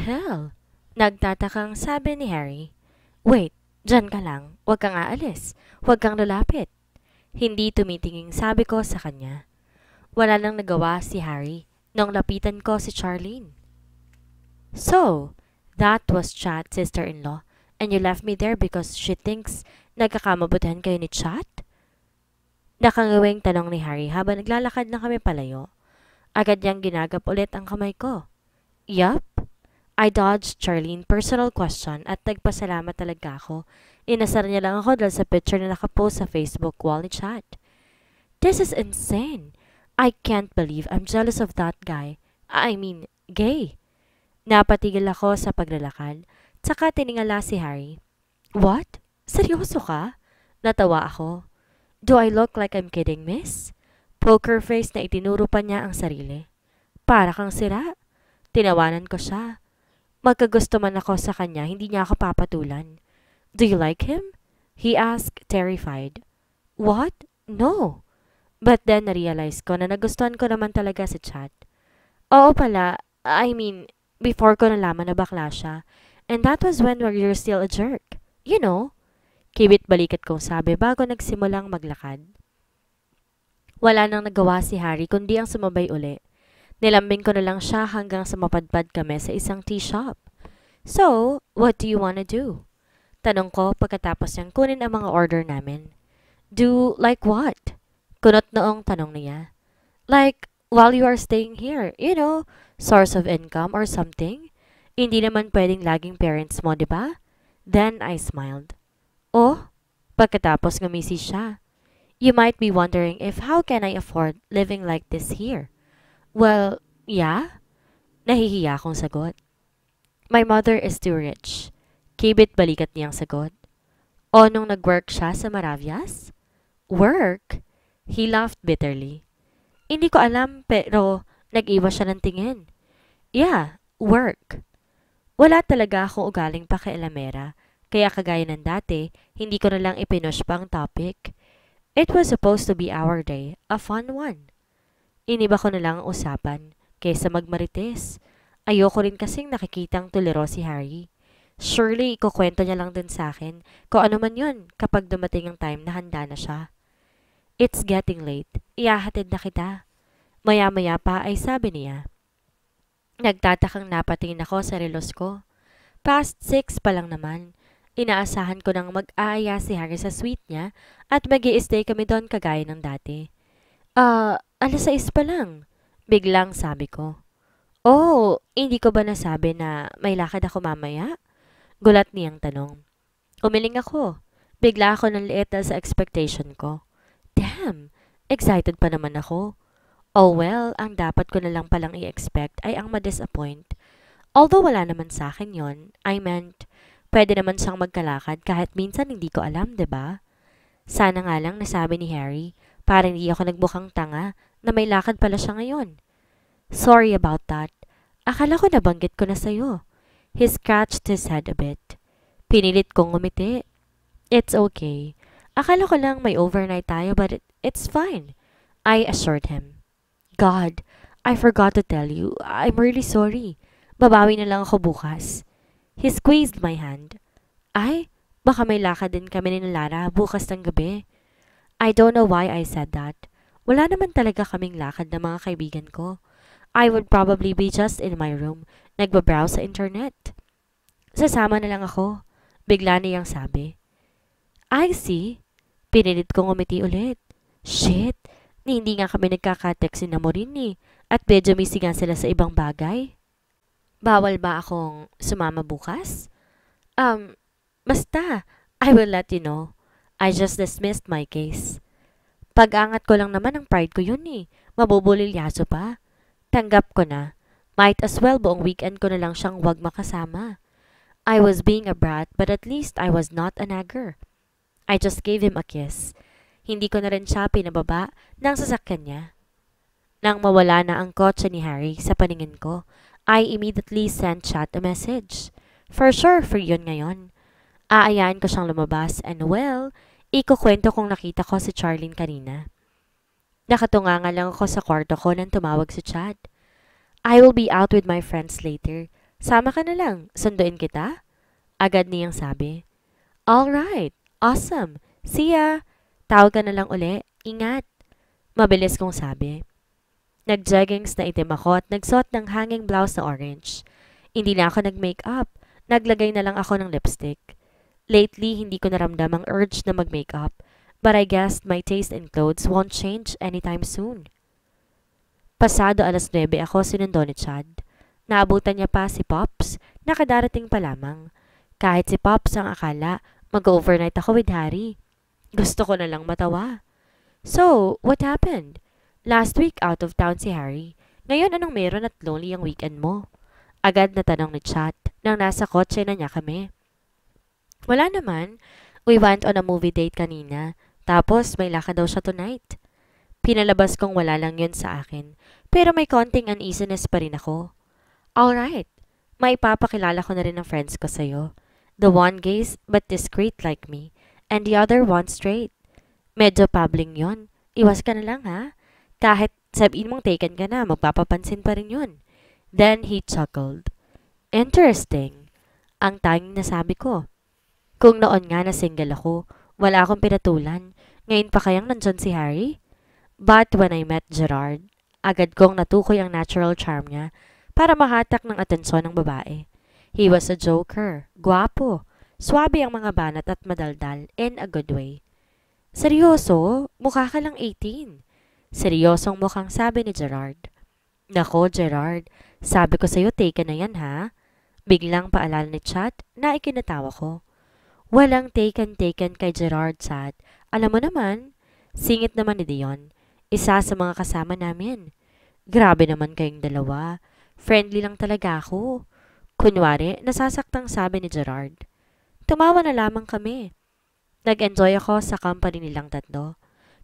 hell? Nagtatakang sabi ni Harry. Wait, dyan ka lang. Huwag kang aalis. Huwag kang lalapit. Hindi tumitingin sabi ko sa kanya. Wala nang nagawa si Harry nung lapitan ko si Charlene. So, that was Chat's sister-in-law and you left me there because she thinks nagkakamabutihan kayo ni Chat? Nakangawing tanong ni Harry habang naglalakad na kami palayo. Agad niyang ginagap ulit ang kamay ko. Yup. I dodged Charlene personal question at nagpasalamat talaga ako. Inasar niya lang ako dahil sa picture na nakapost sa Facebook wall ni Chat. This is insane. I can't believe I'm jealous of that guy. I mean, gay. Napatigil ako sa paglalakad. Tsaka tiningala si Harry. What? Seryoso ka? Natawa ako. Do I look like I'm kidding, miss? Poker face na itinuro pa niya ang sarili. Para kang sira. Tinawanan ko siya. Magkagusto man ako sa kanya, hindi niya ako papatulan. Do you like him? He asked, terrified. What? No. But then narealize ko na nagustuhan ko naman talaga si Chat. Oo pala, I mean, before ko nalaman na bakla siya. And that was when you're still a jerk. You know? Kibit balikat kong sabi bago nagsimulang maglakad. Wala nang nagawa si Harry kundi ang sumabay uli. Nilambing ko na lang siya hanggang sa mapadpad kami sa isang tea shop. So, what do you wanna do? Tanong ko pagkatapos niyang kunin ang mga order namin. Do like what? Kunot noong tanong niya. Like, while you are staying here, you know, source of income or something? Hindi naman pwedeng laging parents mo, di ba? Then I smiled. Oh, pagkatapos ngumisi siya. You might be wondering if how can I afford living like this here? Well, yeah. Nahihiya akong sagot. My mother is too rich. Kibit balikat niyang sagot. O nung nag-work siya sa Maravias? Work? He laughed bitterly. Hindi ko alam pero nag-iwas siya ng tingin. Yeah, work. Wala talaga akong ugaling pakialamera, kaya kagaya ng dati, hindi ko na lang ipinush pa ang topic. It was supposed to be our day, a fun one. Iniba ko na lang ang usapan, kaysa magmarites. Ayoko rin kasing nakikitang tuliro si Harry. Surely, ikukwento niya lang din sa akin kung ano man yun kapag dumating ang time na handa na siya. It's getting late. Iyahatid na kita. Maya-maya pa ay sabi niya. Nagtatakang napatingin ako sa relos ko. Past 6 pa lang naman. Inaasahan ko nang mag-aaya si Harry sa suite niya at mag-i-stay kami doon kagaya ng dati. 6:00 pa lang. Biglang sabi ko. Oh, hindi ko ba nasabi na may lakad ako mamaya? Gulat niyang tanong. Umiling ako. Bigla ako ng liit sa expectation ko. Damn, excited pa naman ako. Oh well, ang dapat ko na lang palang i-expect ay ang ma-disappoint. Although wala naman sa akin yon, I meant, pwede naman siyang magkalakad kahit minsan hindi ko alam, 'di ba? Sana nga lang nasabi ni Harry, para hindi ako nagmukhang tanga na may lakad pala siya ngayon. Sorry about that. Akala ko nabanggit ko na sa'yo. He scratched his head a bit. Pinilit kong ngumiti. It's okay. Akala ko lang may overnight tayo but it's fine. I assured him. God, I forgot to tell you. I'm really sorry. Babawi na lang ako bukas. He squeezed my hand. Ay, baka may lakad din kami ni Lara bukas ng gabi. I don't know why I said that. Wala naman talaga kaming lakad ng mga kaibigan ko. I would probably be just in my room, nagbabrowse sa internet. Sasama na lang ako, bigla niyang sabi. I see. Pinilit kong umiti ulit. Shit, hindi nga kami nagkakatext ni Namorin eh, at medyo busy nga sila sa ibang bagay. Bawal ba akong sumama bukas? Basta, I will let you know. I just dismissed my case. Pag-angat ko lang naman ang pride ko yun eh. Mabubulilyaso pa. Tanggap ko na. Might as well buong weekend ko na lang siyang wag makasama. I was being a brat but at least I was not a nagger. I just gave him a kiss. Hindi ko na rin siya pinababa ng sasakyan niya. Nang mawala na ang kotse ni Harry sa paningin ko, I immediately sent Chat a message. For sure, free yun ngayon. Aayaan ko siyang lumabas and well, ikukwento kong nakita ko si Charlene kanina. Nakatunga nga lang ako sa kwarto ko nang tumawag si Chad. I will be out with my friends later. Sama ka na lang, sunduin kita? Agad niyang sabi. Alright, awesome, see ya. Tawag ka na lang uli, ingat. Mabilis kong sabi. Nag-jeggings na itim ako at nagsuot ng hanging blouse na orange. Hindi na ako nag-makeup, naglagay na lang ako ng lipstick. Lately, hindi ko naramdam ang urge na mag-makeup, but I guess my taste in clothes won't change anytime soon. Pasado 9:00 ako sinundo ni Chad. Naabutan niya pa si Pops, nakadarating pa lamang. Kahit si Pops ang akala, mag-overnight ako with Harry. Gusto ko na lang matawa. So, what happened? Last week out of town si Harry. Ngayon anong meron at lonely ang weekend mo? Agad na tanong ni Chad nang nasa kotse na niya kami. Wala naman. We went on a movie date kanina. Tapos may lakad daw siya tonight. Pinalabas kong wala lang yun sa akin. Pero may konting uneasiness pa rin ako. Alright. May papakilala ko na rin ng friends ko sa'yo. The one gays but discreet like me. And the other one straight. Medyo pabling yun. Iwas ka na lang ha. Kahit sabihin mong taken ka na, magpapapansin pa rin yun. Then he chuckled. Interesting. Ang tanging nasabi ko. Kung noon nga na single ako, wala akong pinatulan. Ngayon pa kayang nandyan si Harry? But when I met Gerard, agad kong natukoy ang natural charm niya para mahatak ng atensyon ng babae. He was a joker, guwapo, swabe ang mga banat at madaldal in a good way. Seryoso? Mukha ka lang 18. Seryosong mukhang sabi ni Gerard. Nako, Gerard, sabi ko sa'yo taken na yan ha? Biglang paalala ni Chad na ikinatawa ko. Walang taken kay Gerard, Chad. Alam mo naman, singit naman ni Dion. Isa sa mga kasama namin. Grabe naman kayong dalawa. Friendly lang talaga ako. Kunwari, nasasaktang sabi ni Gerard. Tumawa na lamang kami. Nag-enjoy ako sa company nilang tatlo.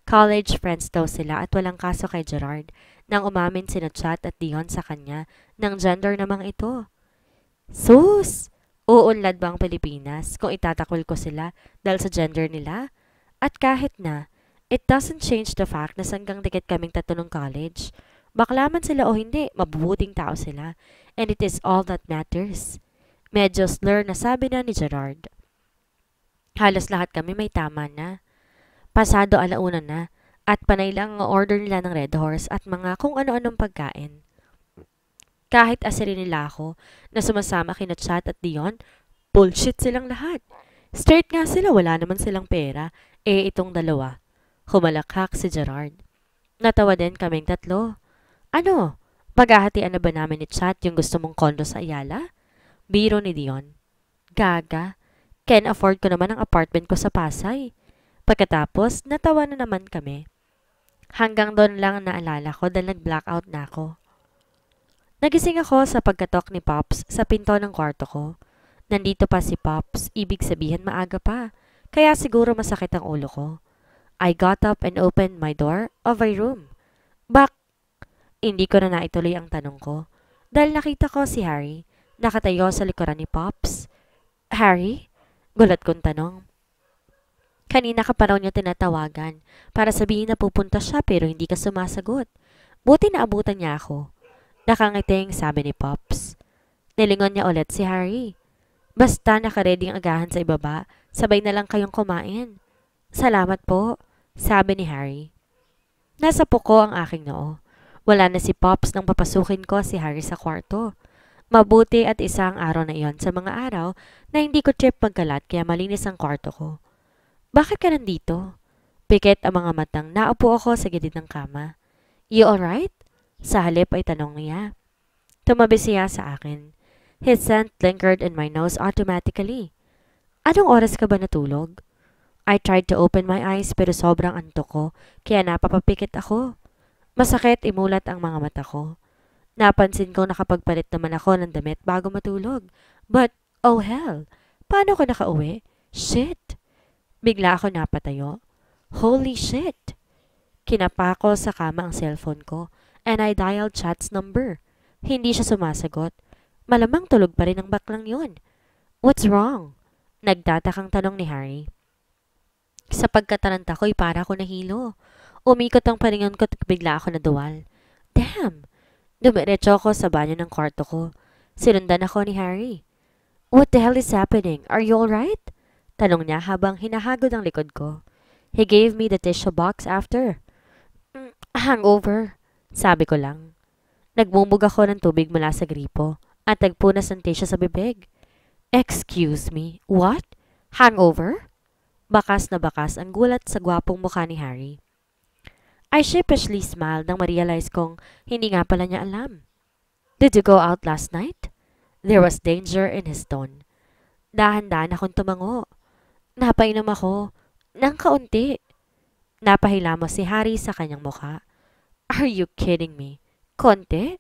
College friends daw sila at walang kaso kay Gerard nang umamin sina Chat at Dion sa kanya ng gender namang ito. Sus! Uunlad ba ang Pilipinas kung itatakwil ko sila dahil sa gender nila? At kahit na, it doesn't change the fact na sanggang dikit kaming tatlo ng college. Bakla man sila o hindi, mabubuting tao sila. And it is all that matters. Medyo slur na sabi na ni Gerard. Halos lahat kami may tama na. Pasado 1:00 na at panay lang ang order nila ng Red Horse at mga kung ano-anong pagkain. Kahit asirin nila ako na sumasama kina Chat at Dion, bullshit silang lahat. Straight nga sila, wala naman silang pera. Itong dalawa. Humalakhak si Gerard. Natawa din kaming tatlo. Ano? Paghahatian na ba namin ni Chat yung gusto mong kondo sa Ayala? Biro ni Dion. Gaga. Can afford ko naman ang apartment ko sa Pasay. Pagkatapos, natawa na naman kami. Hanggang doon lang naalala ko dahil nag-blackout na ako. Nagising ako sa pagkatok ni Pops sa pinto ng kwarto ko. Nandito pa si Pops, ibig sabihin maaga pa, kaya siguro masakit ang ulo ko. I got up and opened my door of my room. Bak! Hindi ko na naituloy ang tanong ko dahil nakita ko si Harry, nakatayo sa likuran ni Pops. Harry? Gulat kong tanong. Kanina ka pa raw niya tinatawagan para sabihin na pupunta siya pero hindi ka sumasagot. Buti na abutan niya ako. Nakangiting sabi ni Pops. Nilingon niya ulit si Harry. Basta nakaready ang agahan sa ibaba, sabay na lang kayong kumain. Salamat po, sabi ni Harry. Nasa puko ang aking noo. Wala na si Pops nang papasukin ko si Harry sa kwarto. Mabuti at isang araw na iyon sa mga araw na hindi ko trip magkalat kaya malinis ang kwarto ko. Bakit ka nandito? Pikit ang mga matang naupo ako sa gilid ng kama. You alright? Sa halip ay tanong niya. Tumabi siya sa akin. His scent lingered in my nose automatically. Anong oras ka ba natulog? I tried to open my eyes pero sobrang antok ko kaya napapapikit ako. Masakit imulat ang mga mata ko. Napansin ko nakapagpalit naman ako ng damit bago matulog. But, oh hell, paano ko nakauwi? Shit! Bigla ako napatayo. Holy shit! Kinapa ko sa kama ang cellphone ko and I dialed Chat's number. Hindi siya sumasagot. Malamang tulog pa rin ang baklang yun. What's wrong? Nagtatakang tanong ni Harry. Sa pagkataranta ko'y para ko nahilo. Umikot ang palingon ko at bigla ako naduwal. Damn! Dumiretso ako sa banyo ng kwarto ko. Sinundan ako ni Harry. What the hell is happening? Are you alright? Tanong niya habang hinahagod ang likod ko. He gave me the tissue box after. Hangover, sabi ko lang. Nagmumug ako ng tubig mula sa gripo at nagpunas ng tissue sa bibig. Excuse me, what? Hangover? Bakas na bakas ang gulat sa gwapong mukha ni Harry. I sheepishly smiled nang ma-realize kong hindi nga pala niya alam. Did you go out last night? There was danger in his tone. Dahan-dahan akong tumango. Napainom ako. Nang kaunti. Napahilamos si Harry sa kanyang mukha. Are you kidding me? Konti?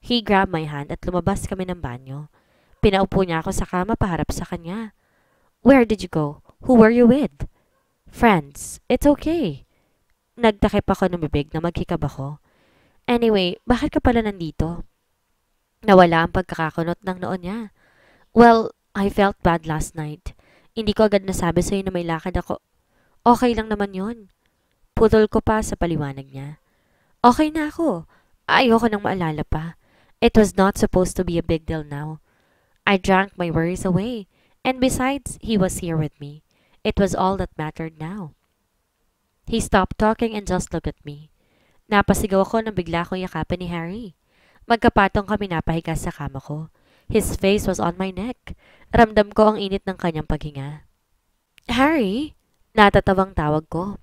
He grabbed my hand at lumabas kami ng banyo. Pinaupo niya ako sa kama paharap sa kanya. Where did you go? Who were you with? Friends. It's okay. Nagtakip ako ng bibig na maghikab ako. Anyway, bakit ka pala nandito? Nawala ang pagkakakunot ng noon niya. Well, I felt bad last night. Hindi ko agad nasabi sa'yo na may lakad ako. Okay lang naman yun. Putol ko pa sa paliwanag niya. Okay na ako. Ayoko nang maalala pa. It was not supposed to be a big deal now. I drank my worries away. And besides, he was here with me. It was all that mattered now. He stopped talking and just looked at me. Napasigaw ako nang bigla kong yakapin ni Harry. Magkapatong kami napahiga sa kama ko. His face was on my neck. Ramdam ko ang init ng kanyang paghinga. Harry? Natatawang tawag ko.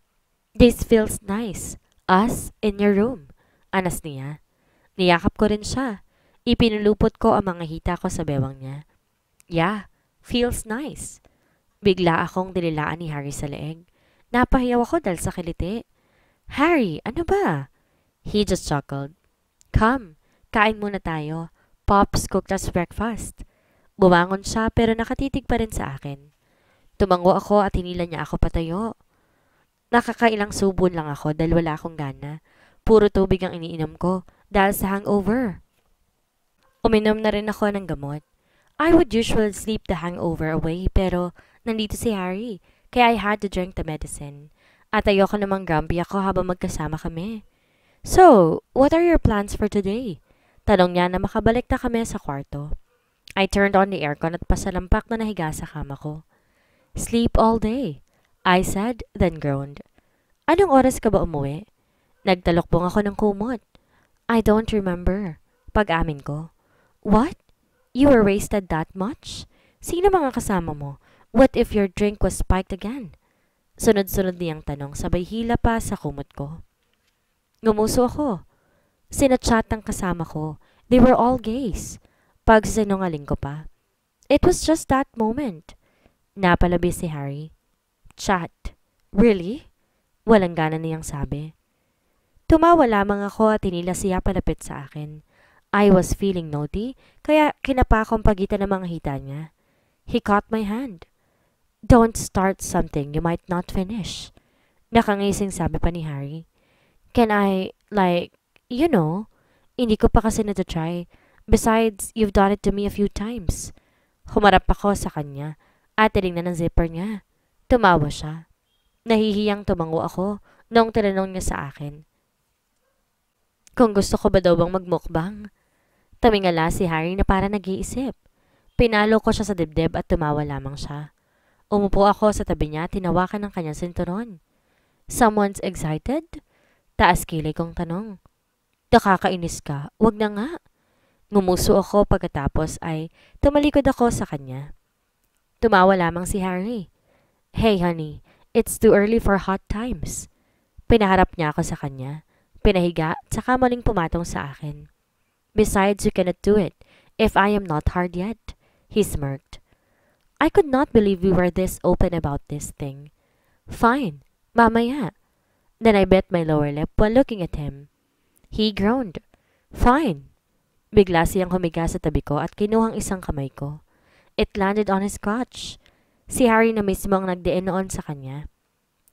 This feels nice. Us in your room. Anas niya. Niyakap ko rin siya. Ipinulupot ko ang mga hita ko sa bewang niya. Yeah, feels nice. Bigla akong dinilaan ni Harry sa leeg. Napahiyaw ako dahil sa kiliti. Harry, ano ba? He just chuckled. Come, kain muna tayo. Pops cooked us breakfast. Bumangon siya pero nakatitig pa rin sa akin. Tumango ako at hinila niya ako patayo. Nakakailang subon lang ako dahil wala akong gana. Puro tubig ang iniinom ko dahil sa hangover. Uminom na rin ako ng gamot. I would usually sleep the hangover away pero nandito si Harry kaya I had to drink the medicine. At ayoko namang grumpy ako habang magkasama kami. So, what are your plans for today? Tanong niya na makabalik na kami sa kwarto. I turned on the aircon at pasalampak na nahiga sa kama ko. Sleep all day, I said, then groaned. Anong oras ka ba umuwi? Nagtalokbong ako ng kumot. I don't remember. Pag-amin ko. What? You were wasted that much? Sino mga kasama mo? What if your drink was spiked again? Sunod-sunod niyang tanong, sabay hila pa sa kumot ko. Ngumuso ako. Sinachat ng kasama ko. They were all gays. Pagsinungaling ko pa. It was just that moment. Napalabis si Harry. Chat. Really? Walang gana niyang sabi. Tumawa lamang ako at tinila siya palapit sa akin. I was feeling naughty, kaya kinapa akong pagitan ng mga hita niya. He caught my hand. Don't start something you might not finish. Nakangising sabi pa ni Harry. Can I, hindi ko pa kasi na-try. Besides, you've done it to me a few times. Humarap ako sa kanya at tinignan ng zipper niya. Tumawa siya. Nahihiyang tumango ako noong tinanong niya sa akin. Kung gusto ko ba daw bang magmukbang? Tamingala si Harry na para nag-iisip. Pinalo ko siya sa dibdib at tumawa lamang siya. Umupo ako sa tabi niya at tinawakan ng kanyang sinturon. Someone's excited? Taas kilay kong tanong. Nakakainis ka, wag na nga. Ngumuso ako pagkatapos ay tumalikod ako sa kanya. Tumawa lamang si Harry. Hey honey, it's too early for hot times. Pinaharap niya ako sa kanya. Pinahiga at saka muling pumatong sa akin. Besides, you cannot do it if I am not hard yet. He smirked. I could not believe we were this open about this thing. Fine, mamaya. Then I bit my lower lip while looking at him. He groaned. Fine. Bigla siyang humiga sa tabi ko at kinuhang isang kamay ko. It landed on his crotch. Si Harry na mismo ang nagdiin noon sa kanya.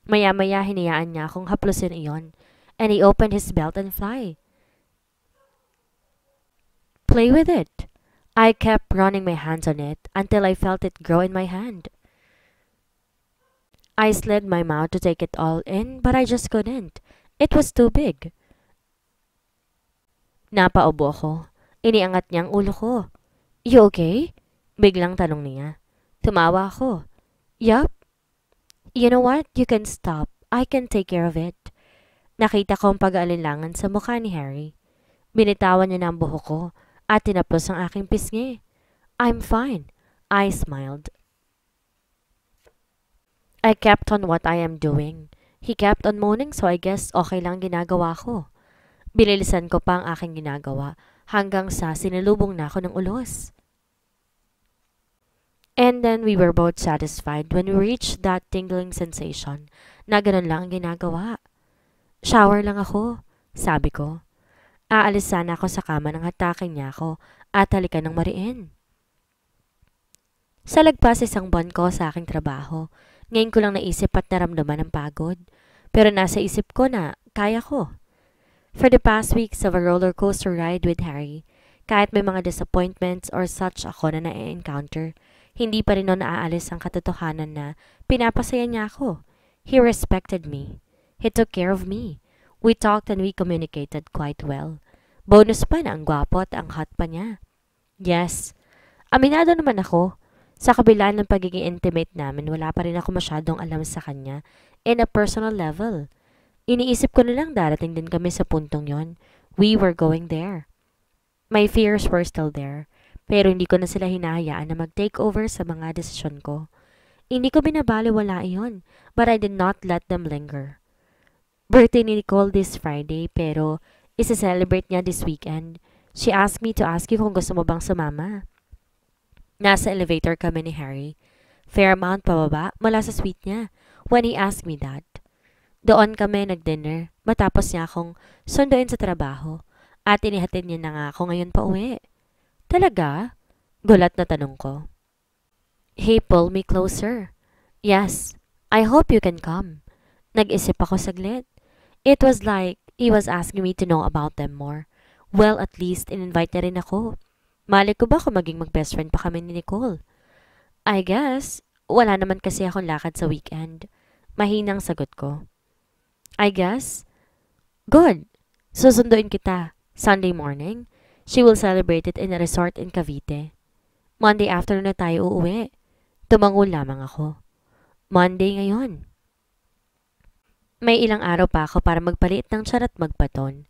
Maya-maya hinayaan niya akong haplusin iyon, and he opened his belt and fly. Play with it. I kept running my hands on it until I felt it grow in my hand. I slid my mouth to take it all in, but I just couldn't. It was too big. Napaubo ako. Iniangat niya ang ulo ko. You okay? Biglang tanong niya. Tumawa ako. Yup. You know what? You can stop. I can take care of it. Nakita ko ang pag-aalinlangan sa mukha ni Harry. Binitawan niya na ang buhok ko at tinapos ang aking pisngi. I'm fine. I smiled. I kept on what I am doing. He kept on moaning so I guess okay lang ginagawa ko. Binilisan ko pa ang aking ginagawa hanggang sa sinalubong na ako ng ulos. And then we were both satisfied when we reached that tingling sensation na ganun lang ang ginagawa. Shower lang ako, sabi ko. Aalis sana ako sa kama nang hatakin niya ako at halikan ng mariin. Sa lagpas isang buwan ko sa aking trabaho, ngayon ko lang naisip at naramdaman ang pagod. Pero nasa isip ko na kaya ko. For the past weeks of a roller coaster ride with Harry, kahit may mga disappointments or such ako na na-encounter, hindi pa rin noon naaalis ang katotohanan na pinapasaya niya ako. He respected me. He took care of me. We talked and we communicated quite well. Bonus pa na ang gwapo at ang hot pa niya. Yes, aminado naman ako. Sa kabila ng pagiging intimate namin, wala pa rin ako masyadong alam sa kanya in a personal level. Iniisip ko na lang darating din kami sa puntong yon. We were going there. My fears were still there, pero hindi ko na sila hinahayaan na mag-take over sa mga desisyon ko. Hindi ko binabaliwala iyon, but I did not let them linger. Birthday ni Nicole this Friday, pero isa-celebrate niya this weekend. She asked me to ask you kung gusto mo bang sumama. Nasa elevator kami ni Harry. Fairmount pababa mula sa suite niya when he asked me that. Doon kami nag-dinner matapos niya akong sunduin sa trabaho at inihatid niya na nga ako ngayon pa uwi. Talaga? Gulat na tanong ko. He pulled me closer. Yes, I hope you can come. Nag-isip ako saglit. It was like he was asking me to know about them more. Well, at least in-invite niya rin ako. Mali ko ba kung maging mag-best friend pa kami ni Nicole? I guess, wala naman kasi akong lakad sa weekend. Mahinang sagot ko. I guess? Good. Susunduin kita. Sunday morning. She will celebrate it in a resort in Cavite. Monday afternoon na tayo uuwi. Tumango lamang ako. Monday ngayon. May ilang araw pa ako para magpalit ng tiyan at magpaton.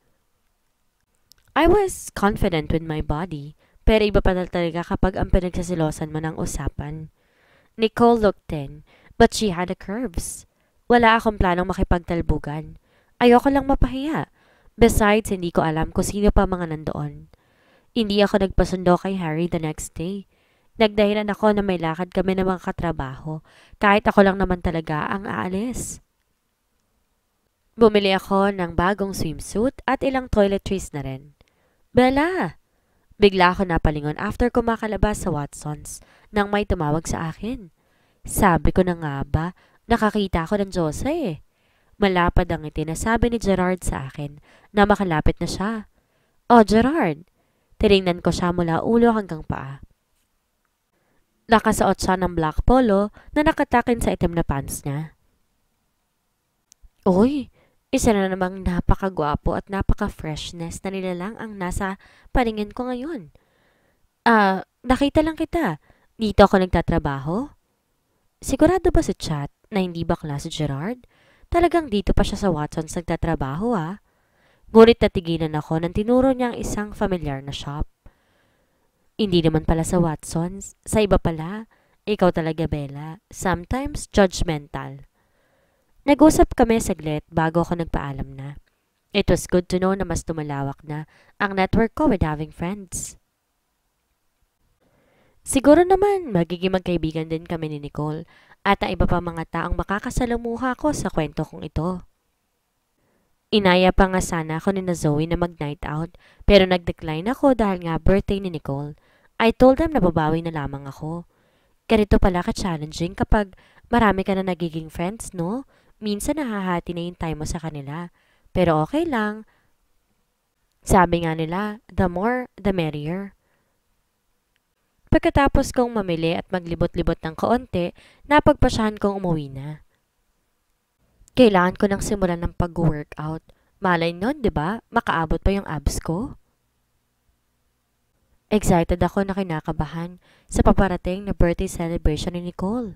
I was confident with my body, pero iba pa talaga kapag ang pinagsasilosan mo ng usapan. Nicole looked thin, but she had the curves. Wala akong planong makipagtalbugan. Ayoko lang mapahiya. Besides, hindi ko alam kung sino pa mga nandoon. Hindi ako nagpasundo kay Harry the next day. Nagdahilan ako na may lakad kami ng mga katrabaho, kahit ako lang naman talaga ang aalis. Bumili ako ng bagong swimsuit at ilang toiletries na rin. Bella! Bigla ako napalingon after ko makalabas sa Watsons nang may tumawag sa akin. Sabi ko na nga ba, nakakita ako ng Diyosa eh. Malapad ang ngiti na sabi ni Gerard sa akin na makalapit na siya. Oh, Gerard! Tinignan ko siya mula ulo hanggang paa. Nakasuot siya ng black polo na nakatakin sa itim na pants niya. Uy! Isa na namang napakagwapo at napaka-freshness na nilalang ang nasa paningin ko ngayon. Nakita lang kita. Dito ako nagtatrabaho? Sigurado ba sa chat na hindi bakla si Gerard? Talagang dito pa siya sa Watsons nagtatrabaho ah. Ngunit natigilan ako nang tinuro niya ang isang familiar na shop. Hindi naman pala sa Watsons. Sa iba pala. Ikaw talaga, Bella. Sometimes judgmental. Nag-usap kami saglit bago ako nagpaalam na. It was good to know na mas tumalawak na ang network ko with having friends. Siguro naman magiging magkaibigan din kami ni Nicole at ang iba pa mga taong makakasalamuha ko sa kwento kong ito. Inaya pa nga sana ako ni Zoe na mag-night out pero nag-decline ako dahil nga birthday ni Nicole. I told them na babawi na lamang ako. Ganito pala ka-challenging kapag marami ka na nagiging friends, no? Minsan nahahati na yung time mo sa kanila. Pero okay lang. Sabi nga nila, the more, the merrier. Pagkatapos kong mamili at maglibot-libot ng kaunti, napagpasyahan kong umuwi na. Kailangan ko nang simulan ng pag-workout. Malay nun, di ba? Makaabot pa yung abs ko? Excited ako na kinakabahan sa paparating na birthday celebration ni Nicole.